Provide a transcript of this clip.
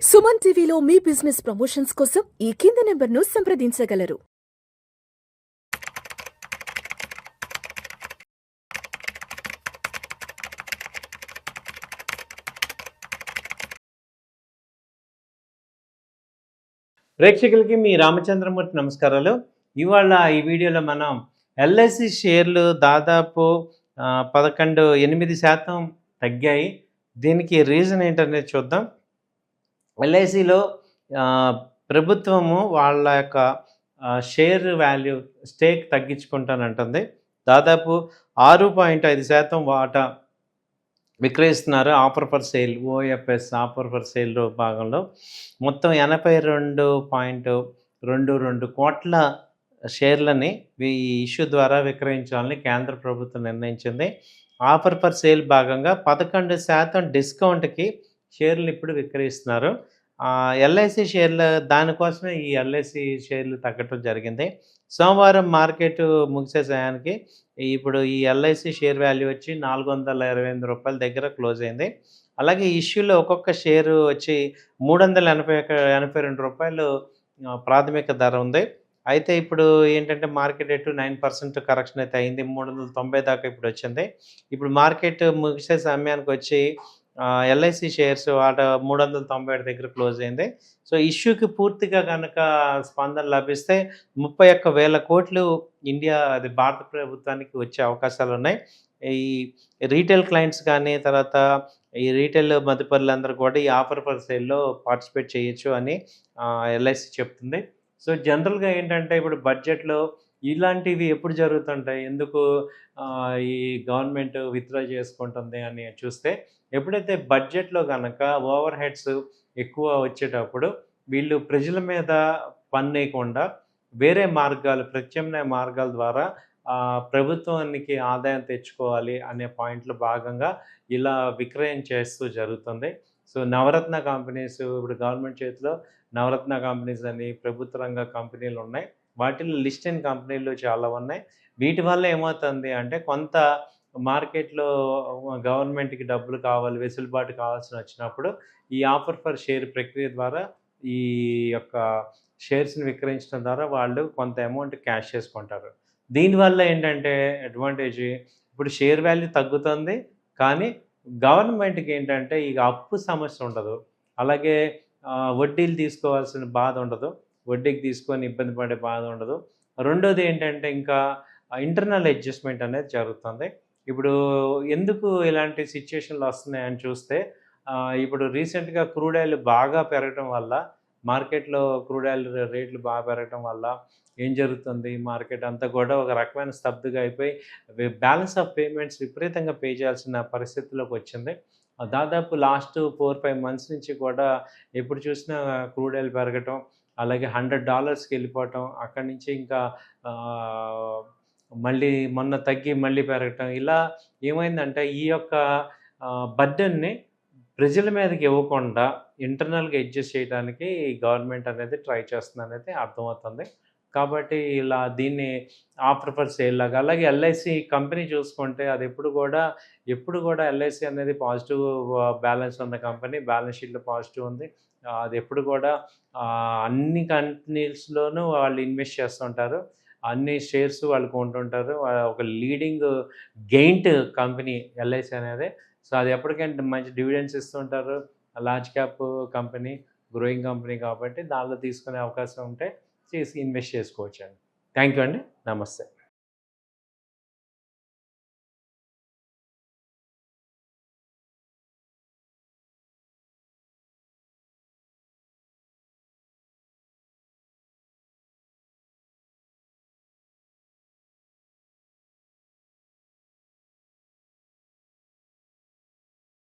సుమన్ టీవీలో మీ business promotions కోసం ఈ కింది నెంబర్ను సంప్రదించగలరు. ప్రేక్షకులకి మీ రామచంద్రమూర్తి నమస్కారాలు. ఇవాళ ఈ వీడియోలో మనం ఎల్ఐసి షేర్లు దాదాపు 8% తగ్గాయి. దీనికి రీజన్ ఏంటనేది చూద్దాం. ఎల్ఐసిలో ప్రభుత్వము వాళ్ళ యొక్క షేర్ వాల్యూ స్టేక్ తగ్గించుకుంటానంటుంది. దాదాపు 6.5% వాటా విక్రయిస్తున్నారు. Offer for sale OFS offer for sale భాగంలో మొత్తం 82.22 కోట్ల షేర్లని ఈ ఇష్యూ ద్వారా విక్రయించాలని కేంద్ర ప్రభుత్వం నిర్ణయించింది. ఆఫర్ ఫర్ సేల్ భాగంగా 11% డిస్కౌంట్కి షేర్లు ఇప్పుడు విక్రయిస్తున్నారు. ఎల్ఐసి షేర్లు దానికోసమే ఈ ఎల్ఐసి షేర్లు తగ్గటం జరిగింది. సోమవారం మార్కెట్ ముగిసే సమయానికి ఇప్పుడు ఈ ఎల్ఐసి షేర్ వాల్యూ వచ్చి ₹428 దగ్గర క్లోజ్ అయింది. అలాగే ఇష్యూలో ఒక్కొక్క షేరు వచ్చి ₹382 ప్రాథమిక ధర ఉంది. అయితే ఇప్పుడు ఏంటంటే మార్కెట్ రేటు 9% కరెక్షన్ అయితే అయింది. 390 దాకా ఇప్పుడు వచ్చింది. ఇప్పుడు మార్కెట్ ముగిసే సమయానికి వచ్చి ఎల్ఐసి షేర్స్ 397 దగ్గర క్లోజ్ అయింది. సో ఇష్యూకి పూర్తిగా కనుక స్పందన లభిస్తే 31,000 కోట్లు అది భారత ప్రభుత్వానికి వచ్చే అవకాశాలు ఉన్నాయి. ఈ రీటైల్ క్లయింట్స్ కానీ తర్వాత ఈ రీటైల్ మదుపరులందరూ కూడా ఈ ఆఫర్ ఫర్ సేల్లో పార్టిసిపేట్ చేయొచ్చు అని ఎల్ఐసి చెప్తుంది. సో జనరల్గా ఏంటంటే ఇప్పుడు బడ్జెట్లో ఇలాంటివి ఎప్పుడు జరుగుతుంటాయి, ఎందుకు ఈ గవర్నమెంట్ విత్డ్రా చేసుకుంటుంది అని చూస్తే, ఎప్పుడైతే బడ్జెట్లో కనుక ఓవర్ హెడ్స్ ఎక్కువ వచ్చేటప్పుడు వీళ్ళు ప్రజల మీద పన్నేయకుండా వేరే మార్గాలు ప్రత్యామ్నాయ మార్గాల ద్వారా ప్రభుత్వానికి ఆదాయం తెచ్చుకోవాలి అనే పాయింట్లో భాగంగా ఇలా విక్రయం చేస్తూ జరుగుతుంది. సో నవరత్న కంపెనీస్ ఇప్పుడు గవర్నమెంట్ చేతిలో నవరత్న కంపెనీస్ అని ప్రభుత్వ రంగ కంపెనీలు ఉన్నాయి. వాటిలో లిస్ట్ అయిన కంపెనీలు చాలా ఉన్నాయి. వీటి వల్ల ఏమవుతుంది అంటే కొంత మార్కెట్లో గవర్నమెంట్కి డబ్బులు కావాలి, వెసులుబాటు కావాల్సి వచ్చినప్పుడు ఈ ఆఫర్ ఫర్ షేర్ ప్రక్రియ ద్వారా ఈ యొక్క షేర్స్ని విక్రయించడం ద్వారా వాళ్ళు కొంత అమౌంట్ క్యాష్ చేసుకుంటారు. దీనివల్ల ఏంటంటే అడ్వాంటేజ్, ఇప్పుడు షేర్ వాల్యూ తగ్గుతుంది కానీ గవర్నమెంట్కి ఏంటంటే ఇక అప్పు సమస్య ఉండదు. అలాగే వడ్డీలు తీసుకోవాల్సిన బాధ ఉండదు. వడ్డీకి తీసుకొని ఇబ్బంది పడే బాధ ఉండదు. రెండోది ఏంటంటే ఇంకా ఇంటర్నల్ అడ్జస్ట్మెంట్ అనేది జరుగుతుంది. ఇప్పుడు ఎందుకు ఇలాంటి సిచ్యుయేషన్లు వస్తున్నాయని చూస్తే, ఇప్పుడు రీసెంట్గా క్రూడ్ ఆయిల్ బాగా పెరగడం వల్ల, మార్కెట్లో క్రూడ్ ఆయిల్ రేట్లు బాగా పెరగడం వల్ల ఏం జరుగుతుంది, మార్కెట్ అంతా కూడా ఒక రకమైన స్తబ్దుగా అయిపోయి బ్యాలెన్స్ ఆఫ్ పేమెంట్స్ విపరీతంగా పే చేయాల్సిన పరిస్థితిలోకి వచ్చింది. దాదాపు లాస్ట్ 4-5 మంత్స్ నుంచి కూడా ఎప్పుడు చూసినా క్రూడ్ ఆయిల్ పెరగటం, అలాగే $100కి వెళ్ళిపోవటం, అక్కడి నుంచి ఇంకా మళ్ళీ మొన్న తగ్గి మళ్ళీ పెరగటం, ఇలా ఏమైందంటే ఈ యొక్క బర్డెన్ని ప్రజల మీదకి ఇవ్వకుండా ఇంటర్నల్గా అడ్జస్ట్ చేయడానికి గవర్నమెంట్ అనేది ట్రై చేస్తుంది అనేది అర్థమవుతుంది. కాబట్టి ఇలా దీన్ని ఆఫర్ ఫర్ సేల్ లాగా, అలాగే ఎల్ఐసి కంపెనీ చూసుకుంటే అది ఎప్పుడు కూడా ఎల్ఐసి అనేది పాజిటివ్ బ్యాలెన్స్ ఉన్న కంపెనీ, బ్యాలెన్స్ షీట్లో పాజిటివ్ ఉంది. అది ఎప్పుడు కూడా అన్ని కంపెనీస్లోనూ వాళ్ళు ఇన్వెస్ట్ చేస్తుంటారు. అన్ని షేర్స్ వాళ్ళు కొంటుంటారు. ఒక లీడింగ్ గెయింట్ కంపెనీ ఎల్ఐసి అనేది. సో అది ఎప్పటికంటే మంచి డివిడెండ్స్ ఇస్తుంటారు. Large cap company, growing company కాబట్టి దానిలో తీసుకునే అవకాశం ఉంటే చేసి ఇన్వెస్ట్ చేసుకోవచ్చు అండి. థ్యాంక్ యూ అండి. నమస్తే.